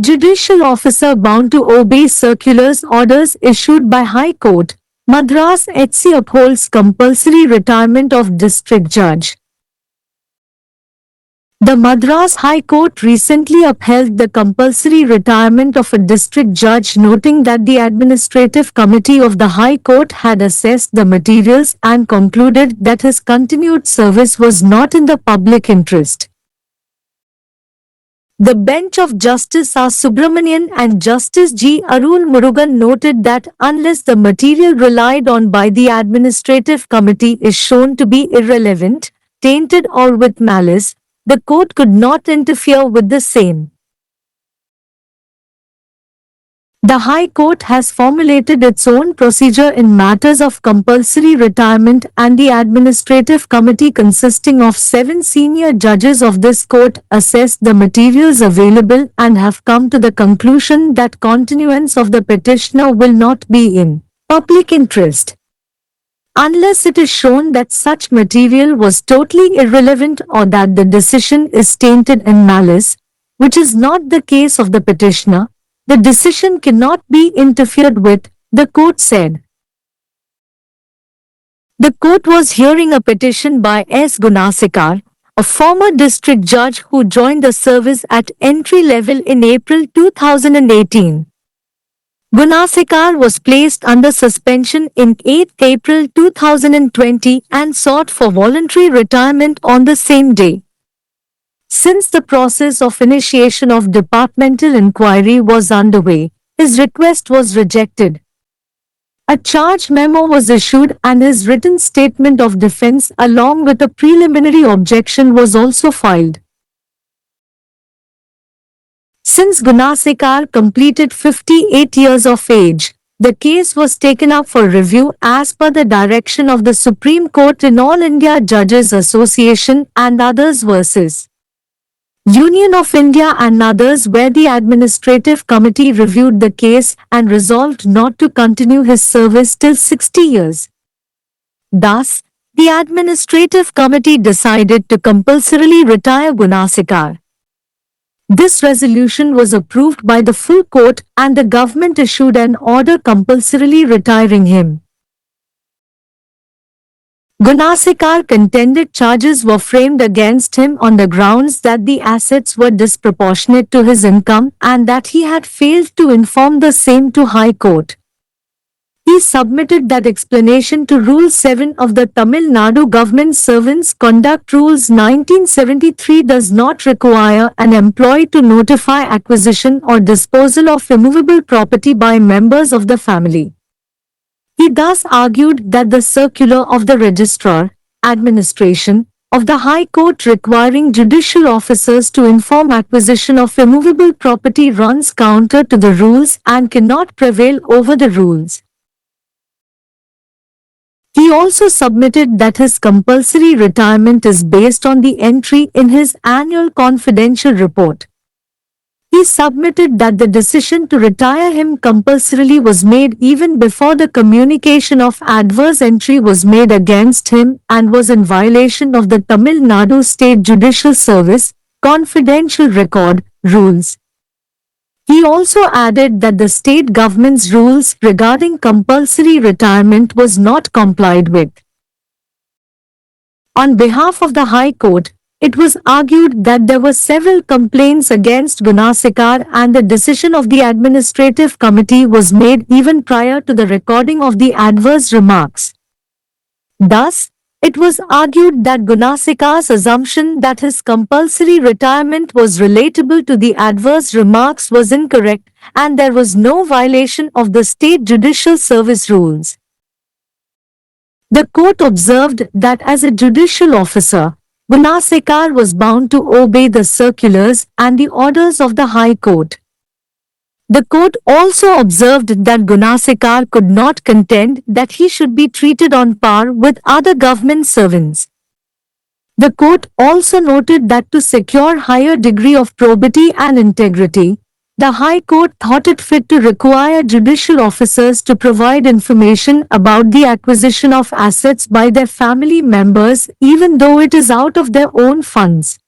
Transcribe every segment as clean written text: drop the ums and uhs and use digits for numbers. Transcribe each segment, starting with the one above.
Judicial officer bound to obey circulars orders issued by High Court. Madras HC upholds compulsory retirement of district judge. The Madras High Court recently upheld the compulsory retirement of a district judge, noting that the Administrative Committee of the High Court had assessed the materials and concluded that his continued service was not in the public interest. The bench of Justice R. Subramanian and Justice G. Arul Murugan noted that unless the material relied on by the Administrative Committee is shown to be irrelevant, tainted or with malice, the court could not interfere with the same. The High Court has formulated its own procedure in matters of compulsory retirement, and the Administrative Committee, consisting of 7 senior judges of this court, assessed the materials available and have come to the conclusion that continuance of the petitioner will not be in public interest, unless it is shown that such material was totally irrelevant or that the decision is tainted in malice, which is not the case of the petitioner. The decision cannot be interfered with, the court said. The court was hearing a petition by S. Gunasekar, a former district judge who joined the service at entry level in April 2018. Gunasekar was placed under suspension in 8 April 2020 and sought for voluntary retirement on the same day. Since the process of initiation of departmental inquiry was underway, his request was rejected. A charge memo was issued and his written statement of defense along with a preliminary objection was also filed. Since Gunasekar completed 58 years of age, the case was taken up for review as per the direction of the Supreme Court in All India Judges Association and others versus Union of India and others, where the Administrative Committee reviewed the case and resolved not to continue his service till 60 years. Thus, the Administrative Committee decided to compulsorily retire Gunasekar. This resolution was approved by the full court and the government issued an order compulsorily retiring him. Gunasekar contended charges were framed against him on the grounds that the assets were disproportionate to his income and that he had failed to inform the same to High Court. He submitted that explanation to Rule 7 of the Tamil Nadu Government Servants Conduct Rules 1973 does not require an employee to notify acquisition or disposal of immovable property by members of the family. He thus argued that the circular of the Registrar, Administration, of the High Court requiring judicial officers to inform acquisition of immovable property runs counter to the rules and cannot prevail over the rules. He also submitted that his compulsory retirement is based on the entry in his annual confidential report. He submitted that the decision to retire him compulsorily was made even before the communication of adverse entry was made against him and was in violation of the Tamil Nadu State Judicial Service Confidential Record rules. He also added that the state government's rules regarding compulsory retirement was not complied with. On behalf of the High Court, it was argued that there were several complaints against Gunasekar and the decision of the Administrative Committee was made even prior to the recording of the adverse remarks. Thus, it was argued that Gunasekar's assumption that his compulsory retirement was relatable to the adverse remarks was incorrect and there was no violation of the State Judicial Service rules. The court observed that as a judicial officer, Gunasekar was bound to obey the circulars and the orders of the High Court. The court also observed that Gunasekar could not contend that he should be treated on par with other government servants. The court also noted that to secure higher degree of probity and integrity, the High Court thought it fit to require judicial officers to provide information about the acquisition of assets by their family members even though it is out of their own funds.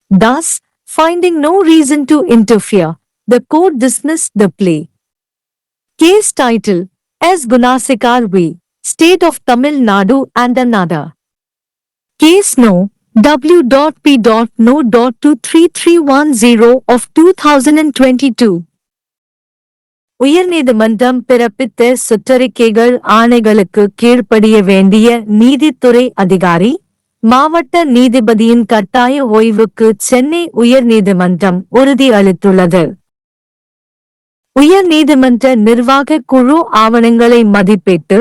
Thus, Finding no reason to interfere, the court dismissed the plea. Case title: S. Gunasekar v. State of Tamil Nadu and another. Case No. W.P.No.23310 of 2022. உயர்நீதிமன்றம் பிறப்பித்த சுற்றறிக்கைகள் ஆணைகளுக்கு கீழ்ப்படிய வேண்டிய நீதித்துறை அதிகாரி, மாவட்ட நீதிபதியின் கட்டாய ஓய்வுக்கு சென்னை உயர்நீதிமன்றம் உறுதி அளித்துள்ளது. உயர்நீதிமன்ற நிர்வாக குழு ஆவணங்களை மதிப்பிட்டு,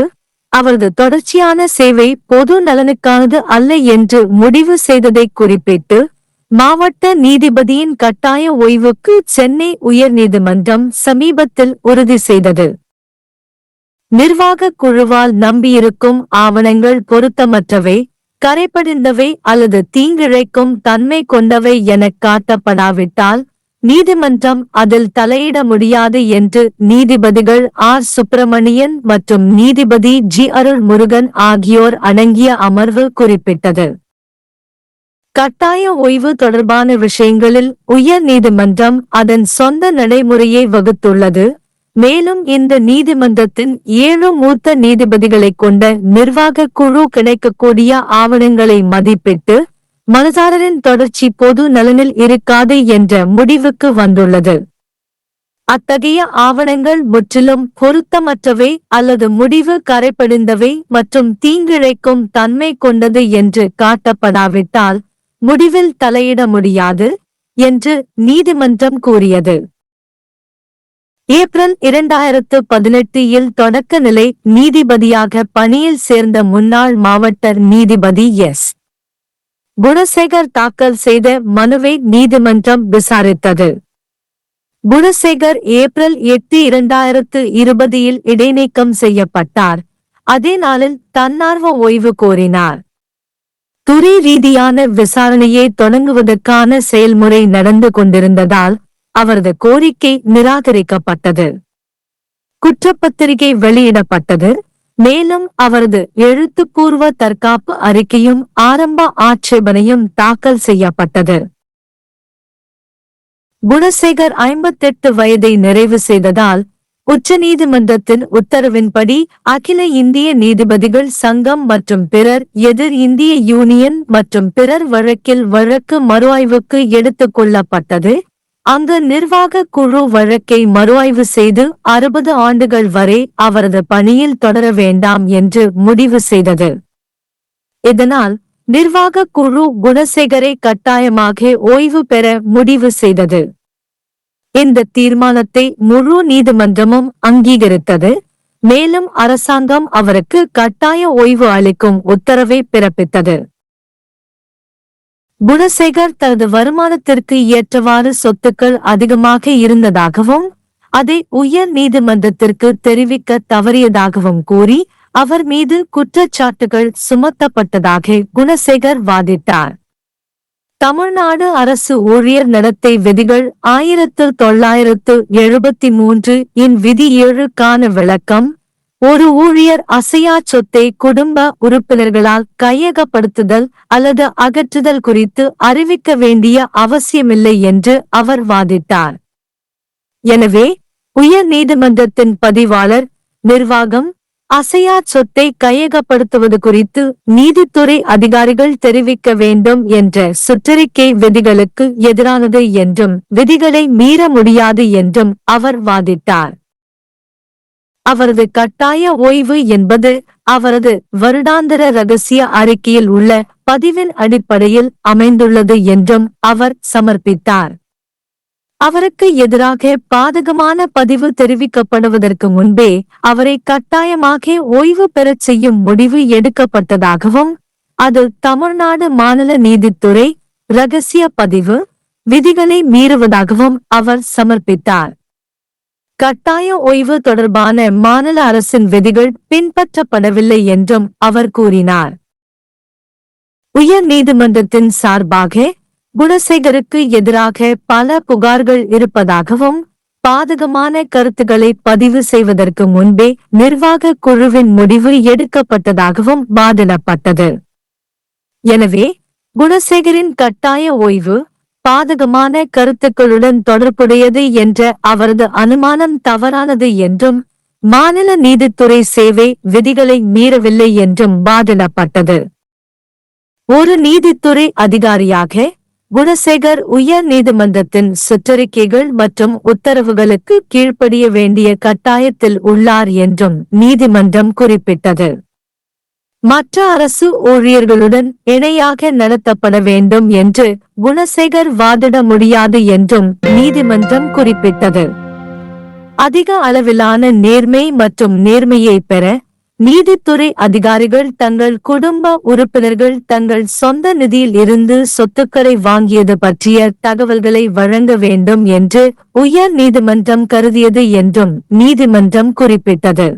அவரது தொடர்ச்சியான சேவை பொது நலனுக்கானது அல்ல என்று முடிவு செய்ததை குறிப்பிட்டு, மாவட்ட நீதிபதியின் கட்டாய ஓய்வுக்கு சென்னை உயர்நீதிமன்றம் சமீபத்தில் உறுதி செய்தது. நிர்வாக குழுவால் நம்பியிருக்கும் ஆவணங்கள் பொருத்தமற்றவை, கரைபடிந்தவை அல்லது தீங்கிழைக்கும் தன்மை கொண்டவை எனக் காட்டப்படாவிட்டால் நீதிமன்றம் அதில் தலையிட முடியாது என்று நீதிபதிகள் ஆர். சுப்பிரமணியன் மற்றும் நீதிபதி ஜி. அருள் முருகன் ஆகியோர் அடங்கிய அமர்வு குறிப்பிட்டது. கட்டாய ஓய்வு தொடர்பான விஷயங்களில் உயர் நீதிமன்றம் அதன் சொந்த நடைமுறையை வகுத்துள்ளது. மேலும் இந்த நீதிமன்றத்தின் 7 மூத்த நீதிபதிகளைக் கொண்ட நிர்வாக குழு கிடைக்கக்கூடிய ஆவணங்களை மதிப்பிட்டு, மனுதாரரின் தொடர்ச்சி பொது நலனில் இருக்காது என்ற முடிவுக்கு வந்துள்ளது. அத்தகைய ஆவணங்கள் முற்றிலும் பொருத்தமற்றவை அல்லது முடிவு கரைபடிந்தவை மற்றும் தீங்கிழைக்கும் தன்மை கொண்டது என்று காட்டப்படாவிட்டால் முடிவில் தலையிட முடியாது என்று நீதிமன்றம் கூறியது. ஏப்ரல் 2018 தொடக்க நிலை நீதிபதியாக பணியில் சேர்ந்த முன்னாள் மாவட்ட நீதிபதி எஸ். குணசேகர் தாக்கல் செய்த மனுவை நீதிமன்றம் விசாரித்தது. குணசேகர் ஏப்ரல் 8, 2020 இடைநீக்கம் செய்யப்பட்டார். அதே நாளில் தன்னார்வ ஓய்வு கோரினார். துறை ரீதியான விசாரணையை தொடங்குவதற்கான செயல்முறை நடந்து கொண்டிருந்ததால் அவரது கோரிக்கை நிராகரிக்கப்பட்டது. குற்றப்பத்திரிகை வெளியிடப்பட்டது. மேலும் அவரது எழுத்துப்பூர்வ தற்காப்பு அறிக்கையும் ஆரம்ப ஆட்சேபனையும் தாக்கல் செய்யப்பட்டது. குணசேகர் 58 வயதை நிறைவு செய்ததால் உச்சநீதிமன்றத்தின் உத்தரவின்படி அகில இந்திய நீதிபதிகள் சங்கம் மற்றும் பிறர் எதிர் இந்திய யூனியன் மற்றும் பிறர் வழக்கில் வழக்கு மறுஆய்வுக்கு எடுத்துக் கொள்ளப்பட்டது. அங்கு நிர்வாக குழு வழக்கை மறுஆய்வு செய்து 60 ஆண்டுகள் வரை அவரது பணியில் தொடர வேண்டாம் என்று முடிவு செய்தது. இதனால் நிர்வாக குழு குணசேகரை கட்டாயமாக ஓய்வு பெற முடிவு செய்தது. இந்த தீர்மானத்தை முழு நீதிமன்றமும் அங்கீகரித்தது. மேலும் அரசாங்கம் அவருக்கு கட்டாய ஓய்வு அளிக்கும் உத்தரவை பிறப்பித்தது. குணசேகர் தனது வருமானத்திற்கு ஏற்றவாறு சொத்துக்கள் அதிகமாக இருந்ததாகவும் அதை உயர் நீதிமன்றத்திற்கு தெரிவிக்க தவறியதாகவும் கூறி அவர் மீது குற்றச்சாட்டுகள் சுமத்தப்பட்டதாக குணசேகர் வாதிட்டார். தமிழ்நாடு அரசு ஊழியர் நடத்தை விதிகள் 1973 இன் விதி 7க்கான விளக்கம்: ஒரு ஊழியர் அசையா சொத்தை குடும்ப உறுப்பினர்களால் கையகப்படுத்துதல் அல்லது அகற்றுதல் குறித்து அறிவிக்க வேண்டிய அவசியமில்லை என்று அவர் வாதிட்டார். எனவே உயர் நீதிமன்றத்தின் பதிவாளர் நிர்வாகம் அசையா சொத்தை கையகப்படுத்துவது குறித்து நீதித்துறை அதிகாரிகள் தெரிவிக்க வேண்டும் என்ற சுற்றறிக்கை விதிகளுக்கு எதிரானது என்றும் விதிகளை மீற முடியாது என்றும் அவர் வாதிட்டார். அவரது கட்டாய ஓய்வு என்பது அவரது வருடாந்திர ரகசிய அறிக்கையில் உள்ள பதிவின் அடிப்படையில் அமைந்துள்ளது என்றும் அவர் சமர்ப்பித்தார். அவருக்கு எதிராக பாதகமான பதிவு தெரிவிக்கப்படுவதற்கு முன்பே அவரை கட்டாயமாக ஓய்வு பெறச் செய்யும் முடிவு எடுக்கப்பட்டதாகவும் அது தமிழ்நாடு மாநில நீதித்துறை இரகசிய பதிவு விதிகளை மீறுவதாகவும் அவர் சமர்ப்பித்தார். கட்டாய ஓய்வு தொடர்பான மாநில அரசின் விதிகள் பின்பற்றப்படவில்லை என்றும் அவர் கூறினார். உயர் நீதிமன்றத்தின் சார்பாக குணசேகருக்கு எதிராக பல புகார்கள் இருப்பதாகவும் பாதகமான கருத்துக்களை பதிவு செய்வதற்கு முன்பே நிர்வாக குழுவின் முடிவு எடுக்கப்பட்டதாகவும் வாதிடப்பட்டது. எனவே குணசேகரின் கட்டாய ஓய்வு பாதகமான கருத்துக்களுடன் தொடர்புடையது என்ற அவரது அனுமானம் தவறானது என்றும் மாநில நீதித்துறை சேவை விதிகளை மீறவில்லை என்றும் வாதிடப்பட்டது. ஒரு நீதித்துறை அதிகாரியாக குணசேகர் உயர் நீதிமன்றத்தின் சுற்றறிக்கைகள் மற்றும் உத்தரவுகளுக்கு கீழ்ப்படிய வேண்டிய கட்டாயத்தில் உள்ளார் என்றும் நீதிமன்றம் குறிப்பிட்டது. மற்ற அரசு ஊழியர்களுடன் இணையாக நடத்தப்பட வேண்டும் என்று குணசேகர் வாதிட முடியாது என்றும் நீதிமன்றம் குறிப்பிட்டது. அதிக அளவிலான நேர்மை மற்றும் நேர்மையை பெற நீதித்துறை அதிகாரிகள் தங்கள் குடும்ப உறுப்பினர்கள் தங்கள் சொந்த நிதியில் இருந்து சொத்துக்களை வாங்கியது பற்றிய தகவல்களை வழங்க வேண்டும் என்று உயர் நீதிமன்றம் கருதியது என்றும் நீதிமன்றம் குறிப்பிட்டது.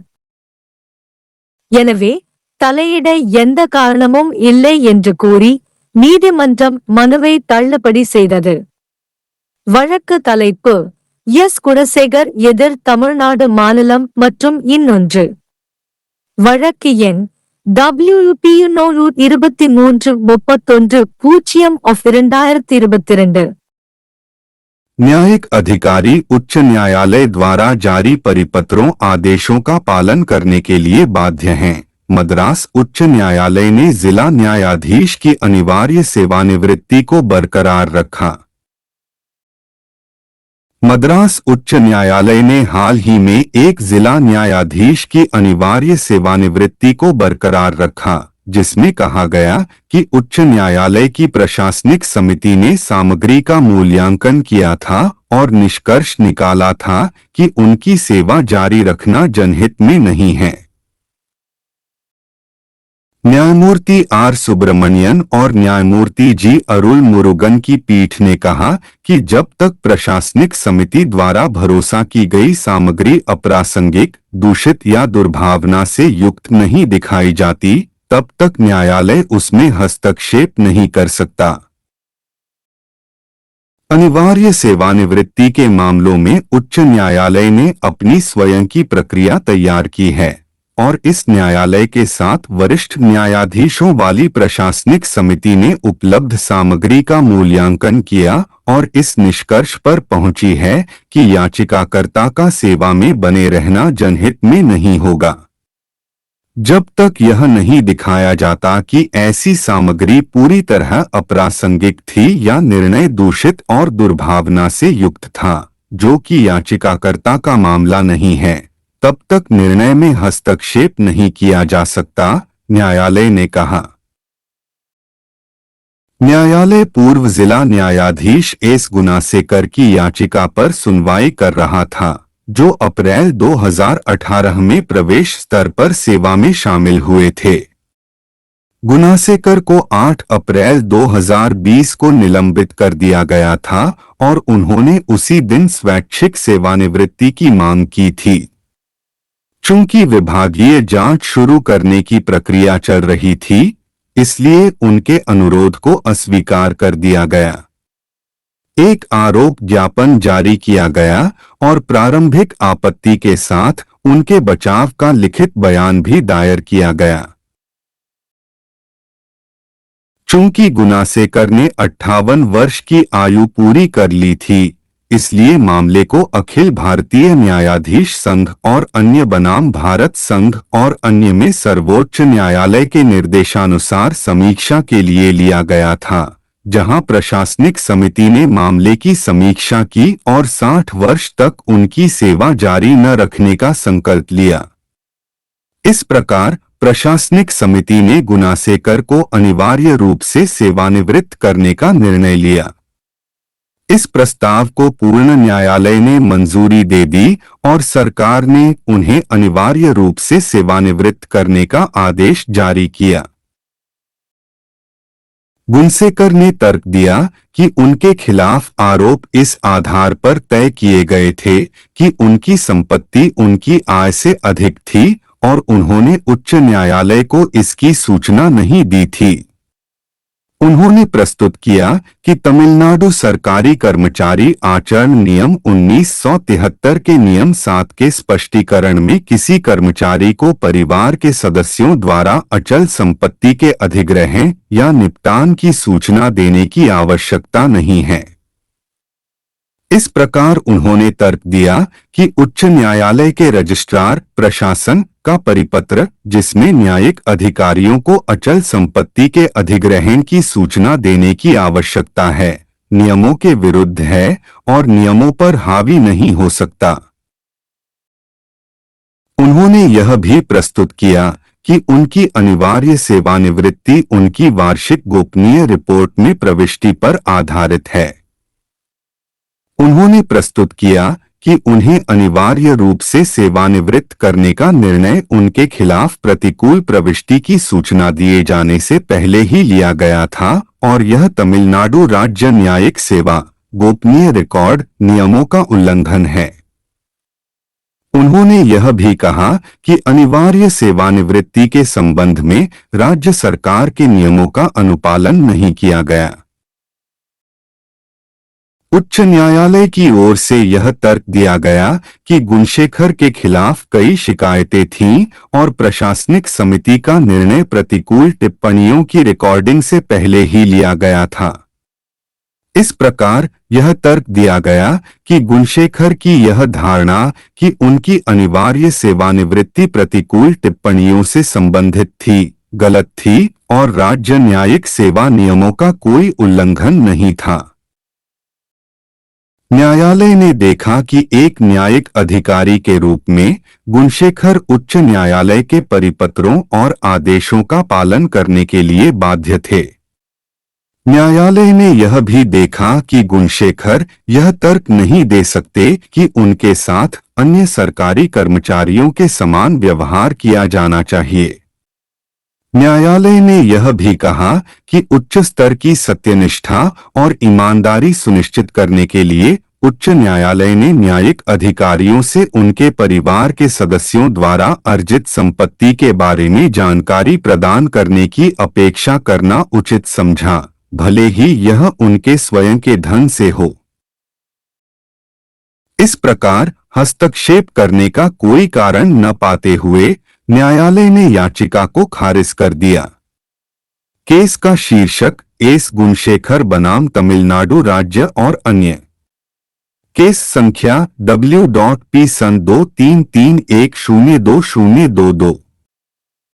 எனவே தலையிட எந்த காரணமும் இல்லை என்று கூறி நீதிமன்றம் மனுவை தள்ளுபடி செய்தது. வழக்கு தலைப்பு: எஸ். குணசேகர் எதிர் தமிழ்நாடு மாநிலம் மற்றும் இன்னொன்று. வழக்கு எண் WP 2331/2022। न्यायिक अधिकारी उच्च न्यायालय द्वारा जारी परिपत्रों आदेशों का पालन करने के लिए बाध्य हैं। मद्रास उच्च न्यायालय ने जिला न्यायाधीश की अनिवार्य सेवानिवृत्ति को बरकरार रखा। मद्रास उच्च न्यायालय ने हाल ही में एक जिला न्यायाधीश की अनिवार्य सेवानिवृत्ति को बरकरार रखा, जिसमें कहा गया कि उच्च न्यायालय की प्रशासनिक समिति ने सामग्री का मूल्यांकन किया था और निष्कर्ष निकाला था कि उनकी सेवा जारी रखना जनहित में नहीं है। न्यायमूर्ति आर सुब्रमण्यन और न्यायमूर्ति जी अरुल मुरुगन की पीठ ने कहा कि जब तक प्रशासनिक समिति द्वारा भरोसा की गई सामग्री अप्रासंगिक, दूषित या दुर्भावना से युक्त नहीं दिखाई जाती, तब तक न्यायालय उसमें हस्तक्षेप नहीं कर सकता। अनिवार्य सेवानिवृत्ति के मामलों में उच्च न्यायालय ने अपनी स्वयं की प्रक्रिया तैयार की है और इस न्यायालय के साथ वरिष्ठ न्यायाधीशों वाली प्रशासनिक समिति ने उपलब्ध सामग्री का मूल्यांकन किया और इस निष्कर्ष पर पहुंची है कि याचिकाकर्ता का सेवा में बने रहना जनहित में नहीं होगा। जब तक यह नहीं दिखाया जाता कि ऐसी सामग्री पूरी तरह अप्रासंगिक थी या निर्णय दूषित और दुर्भावना से युक्त था, जो कि याचिकाकर्ता का मामला नहीं है, तब तक निर्णय में हस्तक्षेप नहीं किया जा सकता, न्यायालय ने कहा। न्यायालय पूर्व जिला न्यायाधीश एस. गुनासेकर की याचिका पर सुनवाई कर रहा था, जो अप्रैल 2018 में प्रवेश स्तर पर सेवा में शामिल हुए थे। गुनासेकर को 8 अप्रैल 2020 को निलंबित कर दिया गया था और उन्होंने उसी दिन स्वैच्छिक सेवानिवृत्ति की मांग की थी। चूंकि विभागीय जांच शुरू करने की प्रक्रिया चल रही थी, इसलिए उनके अनुरोध को अस्वीकार कर दिया गया। एक आरोप ज्ञापन जारी किया गया और प्रारंभिक आपत्ति के साथ उनके बचाव का लिखित बयान भी दायर किया गया। चूंकि गुनासेकर ने 58 वर्ष की आयु पूरी कर ली थी, इसलिए मामले को अखिल भारतीय न्यायाधीश संघ और अन्य बनाम भारत संघ और अन्य में सर्वोच्च न्यायालय के निर्देशानुसार समीक्षा के लिए लिया गया था, जहां प्रशासनिक समिति ने मामले की समीक्षा की और 60 वर्ष तक उनकी सेवा जारी न रखने का संकल्प लिया। इस प्रकार प्रशासनिक समिति ने गुनासेकर को अनिवार्य रूप से सेवानिवृत्त करने का निर्णय लिया। इस प्रस्ताव को पूर्ण न्यायालय ने मंजूरी दे दी और सरकार ने उन्हें अनिवार्य रूप से सेवानिवृत्त करने का आदेश जारी किया। गुनसेकर ने तर्क दिया कि उनके खिलाफ आरोप इस आधार पर तय किए गए थे कि उनकी संपत्ति उनकी आय से अधिक थी और उन्होंने उच्च न्यायालय को इसकी सूचना नहीं दी थी। उन्होंने प्रस्तुत किया कि तमिलनाडु सरकारी कर्मचारी आचरण नियम 1973 के नियम 7 के स्पष्टीकरण में किसी कर्मचारी को परिवार के सदस्यों द्वारा अचल संपत्ति के अधिग्रहण या निपटान की सूचना देने की आवश्यकता नहीं है, इस प्रकार उन्होंने तर्क दिया कि उच्च न्यायालय के रजिस्ट्रार प्रशासन का परिपत्र, जिसमें न्यायिक अधिकारियों को अचल संपत्ति के अधिग्रहण की सूचना देने की आवश्यकता है, नियमों के विरुद्ध है और नियमों पर हावी नहीं हो सकता। उन्होंने यह भी प्रस्तुत किया कि उनकी अनिवार्य सेवानिवृत्ति उनकी वार्षिक गोपनीय रिपोर्ट में प्रविष्टि पर आधारित है। उन्होंने प्रस्तुत किया कि उन्हें अनिवार्य रूप से सेवानिवृत्त करने का निर्णय उनके खिलाफ प्रतिकूल प्रविष्टि की सूचना दिए जाने से पहले ही लिया गया था और यह तमिलनाडु राज्य न्यायिक सेवा गोपनीय रिकॉर्ड नियमों का उल्लंघन है। उन्होंने यह भी कहा कि अनिवार्य सेवानिवृत्ति के संबंध में राज्य सरकार के नियमों का अनुपालन नहीं किया गया। उच्च न्यायालय की ओर से यह तर्क दिया गया कि गुणशेखर के खिलाफ कई शिकायतें थीं और प्रशासनिक समिति का निर्णय प्रतिकूल टिप्पणियों की रिकॉर्डिंग से पहले ही लिया गया था। इस प्रकार यह तर्क दिया गया कि गुणशेखर की यह धारणा कि उनकी अनिवार्य सेवानिवृत्ति प्रतिकूल टिप्पणियों से संबंधित थी, गलत थी और राज्य न्यायिक सेवा नियमों का कोई उल्लंघन नहीं था। न्यायालय ने देखा कि एक न्यायिक अधिकारी के रूप में गुणशेखर उच्च न्यायालय के परिपत्रों और आदेशों का पालन करने के लिए बाध्य थे। न्यायालय ने यह भी देखा कि गुणशेखर यह तर्क नहीं दे सकते कि उनके साथ अन्य सरकारी कर्मचारियों के समान व्यवहार किया जाना चाहिए। न्यायालय ने यह भी कहा कि उच्च स्तर की सत्यनिष्ठा और ईमानदारी सुनिश्चित करने के लिए उच्च न्यायालय ने न्यायिक अधिकारियों से उनके परिवार के सदस्यों द्वारा अर्जित संपत्ति के बारे में जानकारी प्रदान करने की अपेक्षा करना उचित समझा, भले ही यह उनके स्वयं के धन से हो। इस प्रकार हस्तक्षेप करने का कोई कारण न पाते हुए न्यायालय ने याचिका को खारिज कर दिया। केस का शीर्षक एस गुणशेखर बनाम तमिलनाडु राज्य और अन्य। केस संख्या W.P. सन 23310222।